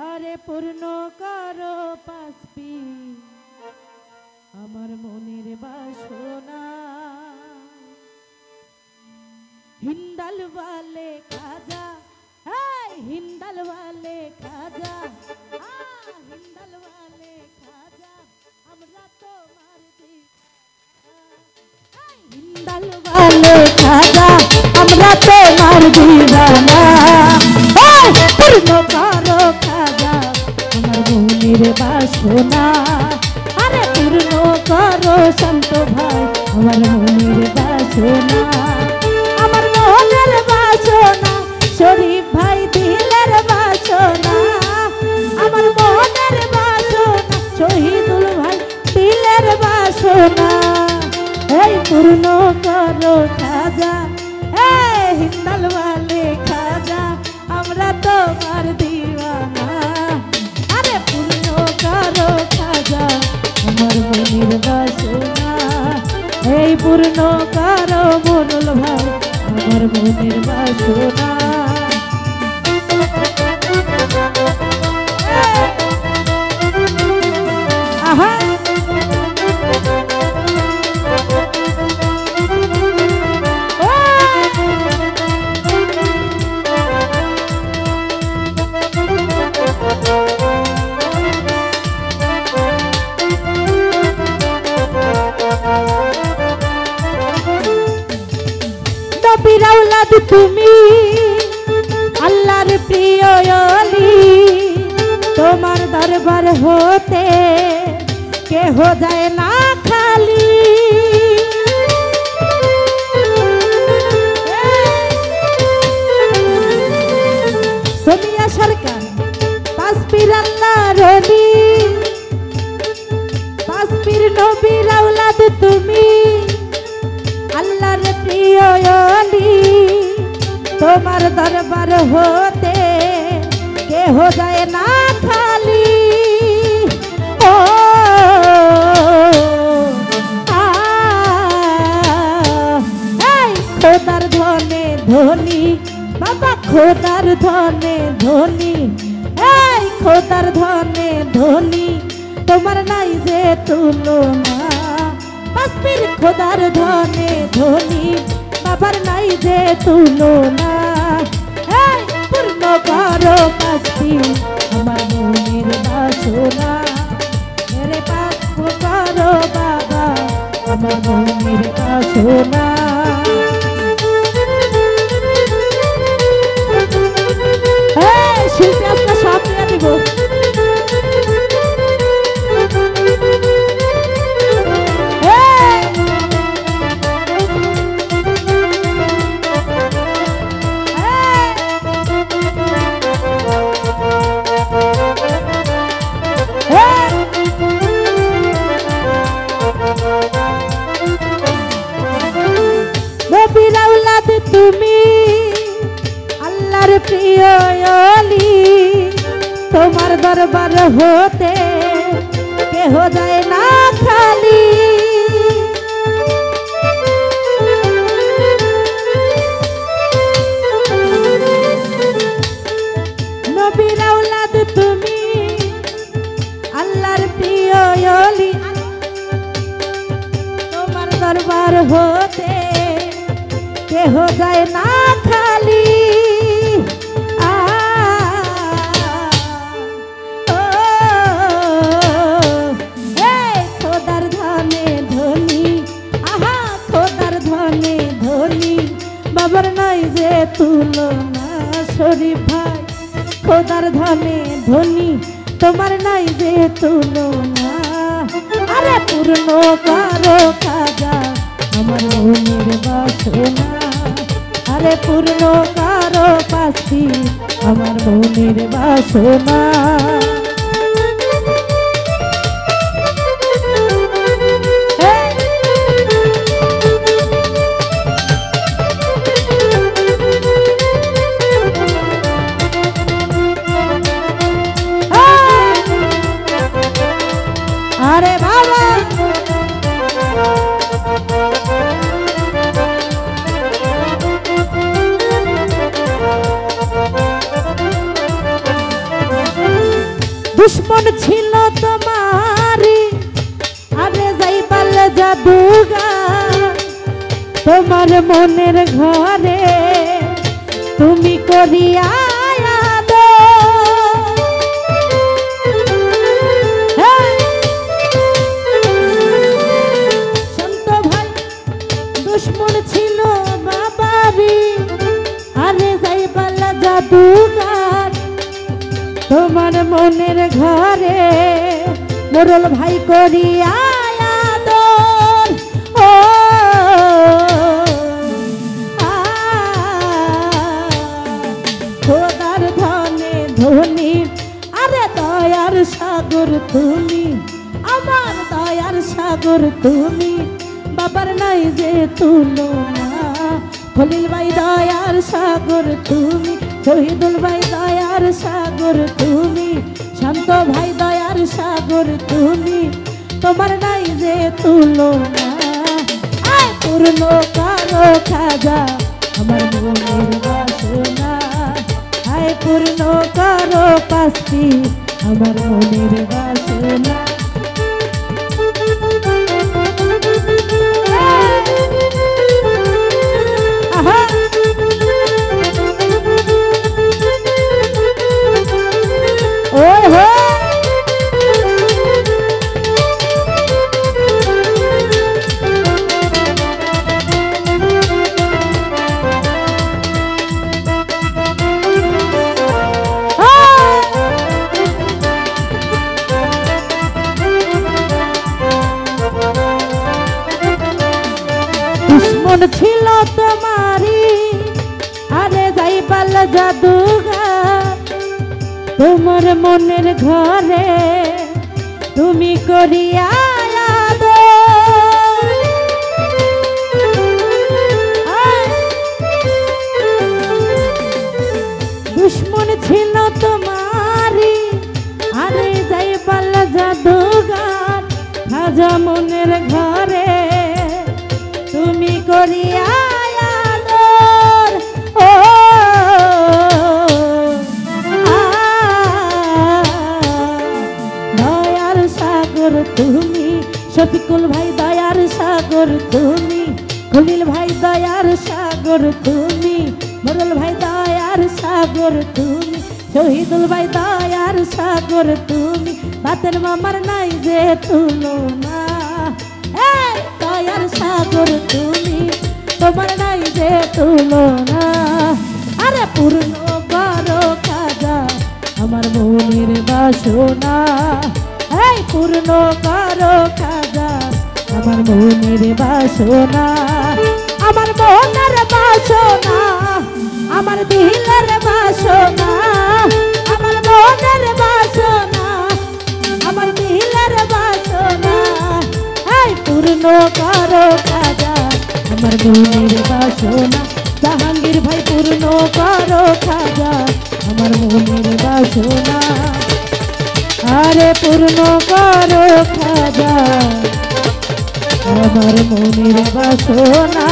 আরে পূর্ণ করো পাসপি আমার মনের বাসনা হিন্দাল वाले খাজা হিন্দাল वाले খাজা হিন্দাল वाले খাজা আমরা তোমার হিন্দাল वाले খাজা আমরা তোমার দিওয়ানা পূর্ণ করো খাজা আমার মনের বাসনা আরে পূর্ণ করো সন্ত ভাই আমার মনের বাসনা আমার মনের বাসনা শরীফ ভাই দিলের বাসনা আমার মনের বাসনা শহীদুল ভাই দিলের বাসনা এই পূর্ণ করো খাজা হিন্দাল वाले খাজা আমরা তোমার দিওয়ানা আরে পূর্ণ করো খাজা আমার মনের বাসনা এই পূর্ণ করো মনুল ভাই আমার মনের বাসনা আহা বিরাউলাদ তুমি আল্লাহর প্রিয় ওলি তোমার দরবার হতে কেহ যায় না খালি সোনিয়া সরকার পাঁচপীর আল্লাহর ওলি পাঁচপীর নবীর আওলাদ তুমি আল্লাহর প্রিয় ওলি তোমার দরবার হতে কেহ যায় না খালি ও খোদার ধনে ধনী বাবা খোদার ধনে ধনী এই খোদার ধনে ধনী তোমার নাই যে তুলনা পাঁচপীর খোদার ধনে ধনী বাবার নাই যে তুলনা এই পূর্ণ করো পাঁচপীর আমার মনের বাসনা মেরে পাপ করো বাবা আমার মনের বাসনা শিল্পী আজকে সব নিয়ে দিব তুমি আল্লাহর প্রিয় ওলি তোমার দরবার হতে কেহ যায় না খালি নবীর আওলাদ তুমি আল্লাহর প্রিয় ওলি তোমার দরবার হতে কেহ যায় না খালি খোদার ধনে ধনী আহা খোদার ধনে ধনী বাবার নাই যে তুলনা শরীফ ভাই খোদার ধনে ধনী তোমার নাই যে তুলনা আরে পূর্ণ করো খাজা আমার মনের বাসনা আরে পূর্ণ করো পাঁচপীর আমার মনের বাসনা আরে বাবা দুশ্মন ছিল তোমারি আরে যাইবাল জাদুগার তোমার মনের ঘরে তুমি করিয়া শান্ত ভাই দুশ্মন ছিল বাবারি আরে যাইবাল জাদুগার তোমার মনের ঘরে মোরল ভাই করিয়া আদর ও খোদার ধনে ধনী আরে দয়ার সাগর তুমি আমার দয়ার সাগর তুমি বাবার নাই যে তুলনা খলিল ভাই দয়ার সাগর তুমি শহীদুল ভাই দয়ার সাগর তুমি শান্ত ভাই দয়ার সাগর তুমি তোমার নাই যে তুলনা আয় পূর্ণ করো খাজা আমার মনের বাসনা আয় পূর্ণ করো পাস্তি আমার মনের বাসনা দুশ্মন ছিল তোমারি আরে যাইবাল জাদুগার তোমার মনের ঘরে তুমি করিয়া আদর দুশ্মন ছিল তোমারি আরে যাইবাল জাদুগার খাজা মনের ঘরে তুমি করিয়া আদর ও দয়ার সাগর তুমি শফিকুল ভাই দয়ার সাগর তুমি খলিল ভাই দয়ার সাগর তুমি মোরল ভাই দয়ার সাগর তুমি শহীদুল ভাই দয়ার সাগর তুমি বাতের মামার নাই যে তুলনা দয়ার সাগর তুমি তোমার নাই যে তুলনা আরে পূর্ণ করো খাজা আমার মনের বাসনা এই পূর্ণ করো খাজা আমার মনের বাসনা আমার মনের বাসনা আমার দিলের বাসনা আমার মনের বাসনা আমার দিলের বাসনা পূর্ণ করো খাজা আমার মনের বাসনা জাহাঙ্গীর ভাই পূর্ণ করো খাজা আমার মনের বাসনা আরে পূর্ণ করো খাজা আমার মনের বাসনা।